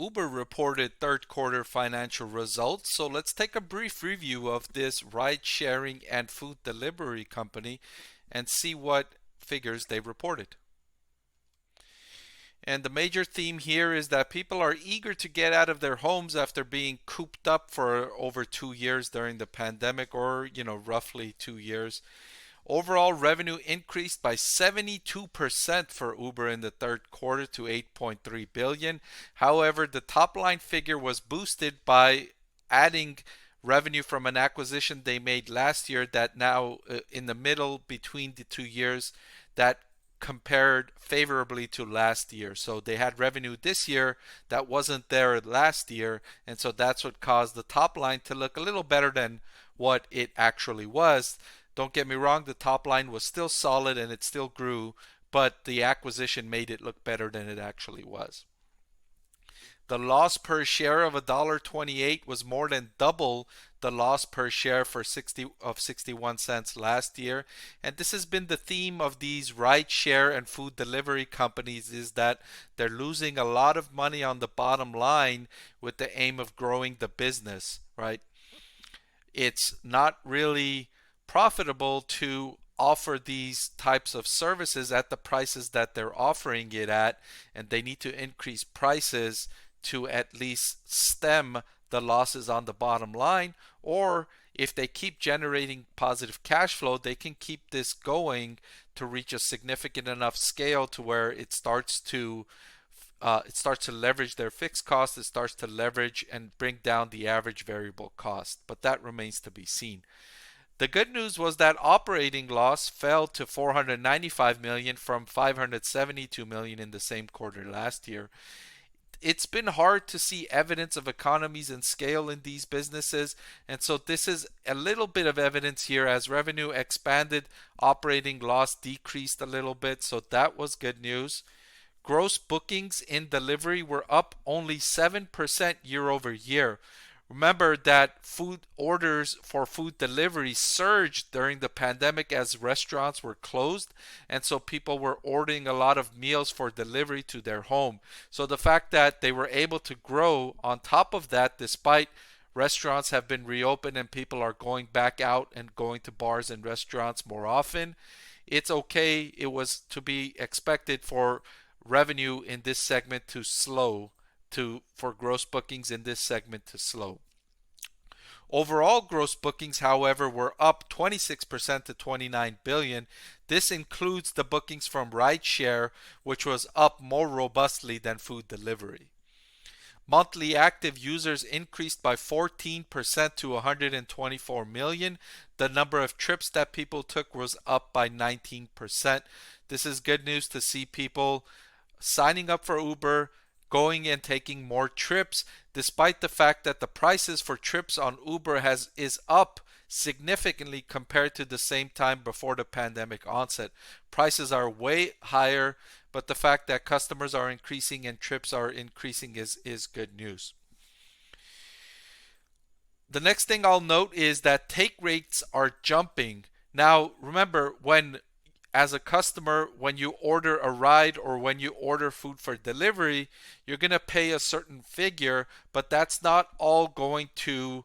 Uber reported third quarter financial results, so let's take a brief review of this ride sharing and food delivery company and see what figures they reported. And the major theme here is that people are eager to get out of their homes after being cooped up for over 2 years during the pandemic, or, roughly 2 years. Overall revenue increased by 72% for Uber in the third quarter to 8.3 billion. However, the top line figure was boosted by adding revenue from an acquisition they made last year that now in the middle between the 2 years that compared favorably to last year. So they had revenue this year that wasn't there last year, and so that's what caused the top line to look a little better than what it actually was. Don't get me wrong, the top line was still solid and it still grew, but the acquisition made it look better than it actually was. The loss per share of $1.28 was more than double the loss per share for 61 cents last year. And this has been the theme of these rideshare and food delivery companies, is that they're losing a lot of money on the bottom line with the aim of growing the business, right? It's not really profitable to offer these types of services at the prices that they're offering it at, and they need to increase prices to at least stem the losses on the bottom line. Or if they keep generating positive cash flow, they can keep this going to reach a significant enough scale to where it starts to leverage their fixed costs. It starts to leverage and bring down the average variable cost, but that remains to be seen. The good news was that operating loss fell to 495 million from 572 million in the same quarter last year. It's been hard to see evidence of economies and scale in these businesses, and so this is a little bit of evidence here. As revenue expanded, operating loss decreased a little bit, so that was good news. Gross bookings in delivery were up only 7% year over year. Remember that food orders for food delivery surged during the pandemic as restaurants were closed, and so people were ordering a lot of meals for delivery to their home. So the fact that they were able to grow on top of that, despite restaurants have been reopened and people are going back out and going to bars and restaurants more often, it's okay. It was to be expected for revenue in this segment to slow, for gross bookings in this segment to slow. Overall gross bookings, however, were up 26% to 29 billion. This includes the bookings from rideshare, which was up more robustly than food delivery. Monthly active users increased by 14% to 124 million. The number of trips that people took was up by 19%. This is good news to see people signing up for Uber, going and taking more trips, despite the fact that the prices for trips on Uber is up significantly compared to the same time before the pandemic onset. Prices are way higher, but the fact that customers are increasing and trips are increasing is good news. The next thing I'll note is that take rates are jumping. Now, remember, as a customer, when you order a ride or when you order food for delivery, you're going to pay a certain figure, but that's not all going to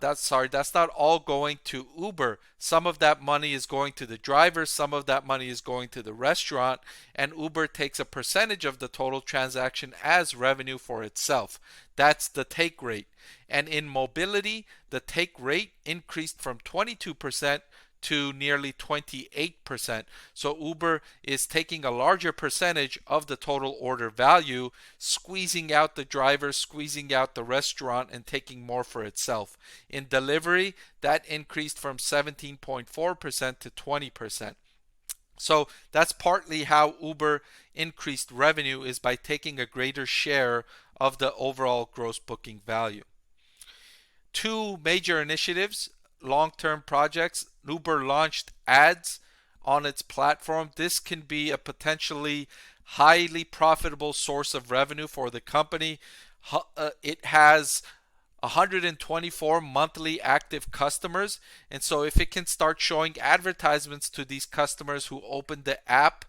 that's not all going to Uber. Some of that money is going to the driver, some of that money is going to the restaurant, and Uber takes a percentage of the total transaction as revenue for itself. That's the take rate. And in mobility, the take rate increased from 22% to nearly 28%. So Uber is taking a larger percentage of the total order value, squeezing out the driver, squeezing out the restaurant, and taking more for itself. In delivery, that increased from 17.4% to 20%. So that's partly how Uber increased revenue, is by taking a greater share of the overall gross booking value. Two major initiatives: LongTerm Projects. Uber launched ads on its platform. This can be a potentially highly profitable source of revenue for the company. It has 124 monthly active customers, and so if it can start showing advertisements to these customers who open the app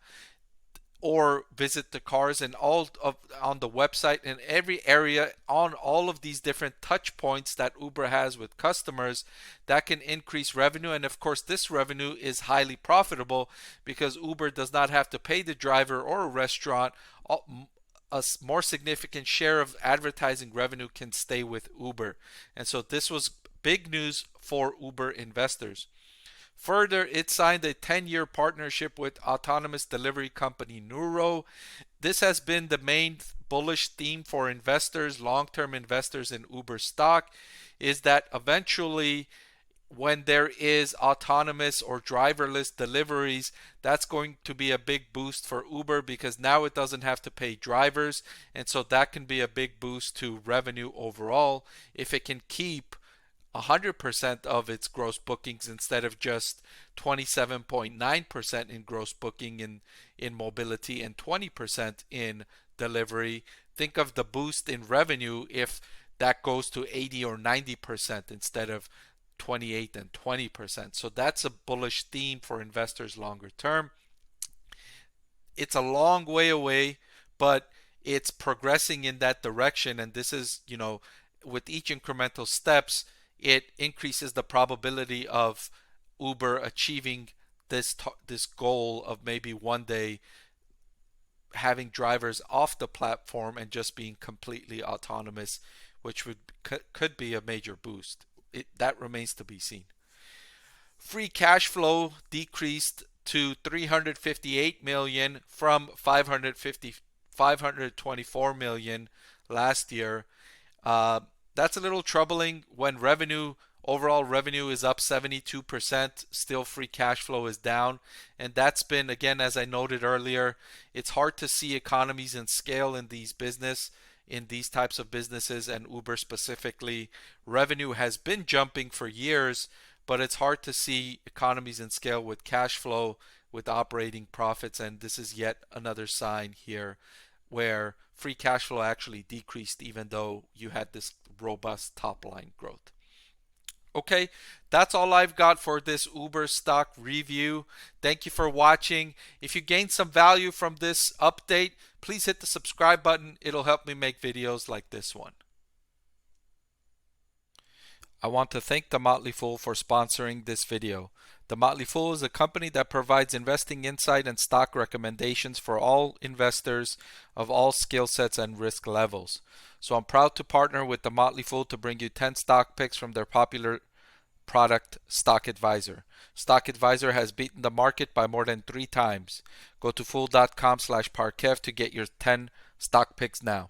or visit the cars and all of on the website in every area on all of these different touch points that Uber has with customers, that can increase revenue. And of course, this revenue is highly profitable because Uber does not have to pay the driver or a restaurant. A more significant share of advertising revenue can stay with Uber. And so this was big news for Uber investors. Further, it signed a 10-year partnership with autonomous delivery company Nuro. This has been the main bullish theme for investors, long-term investors in Uber stock, is that eventually when there is autonomous or driverless deliveries, that's going to be a big boost for Uber because now it doesn't have to pay drivers. And so that can be a big boost to revenue overall if it can keep 100% of its gross bookings instead of just 27.9% in gross booking in mobility and 20% in delivery. Think of the boost in revenue if that goes to 80 or 90% instead of 28 and 20%. So that's a bullish theme for investors longer term. It's a long way away, but it's progressing in that direction. And this is, with each incremental steps, it increases the probability of Uber achieving this goal of maybe one day having drivers off the platform and just being completely autonomous, which could be a major boost. That remains to be seen. Free cash flow decreased to 358 million from 524 million last year. That's a little troubling when overall revenue is up 72%, still free cash flow is down. And that's been, again, as I noted earlier, it's hard to see economies and scale in these types of businesses, and Uber specifically. Revenue has been jumping for years, but it's hard to see economies and scale with cash flow, with operating profits. And this is yet another sign here where free cash flow actually decreased even though you had this robust top line growth. Okay, that's all I've got for this Uber stock review. Thank you for watching. If you gained some value from this update, please hit the subscribe button. It'll help me make videos like this one. I want to thank the Motley Fool for sponsoring this video. The Motley Fool is a company that provides investing insight and stock recommendations for all investors of all skill sets and risk levels. So I'm proud to partner with the Motley Fool to bring you 10 stock picks from their popular product, Stock Advisor. Stock Advisor has beaten the market by more than 3 times. Go to fool.com/parkev to get your 10 stock picks now.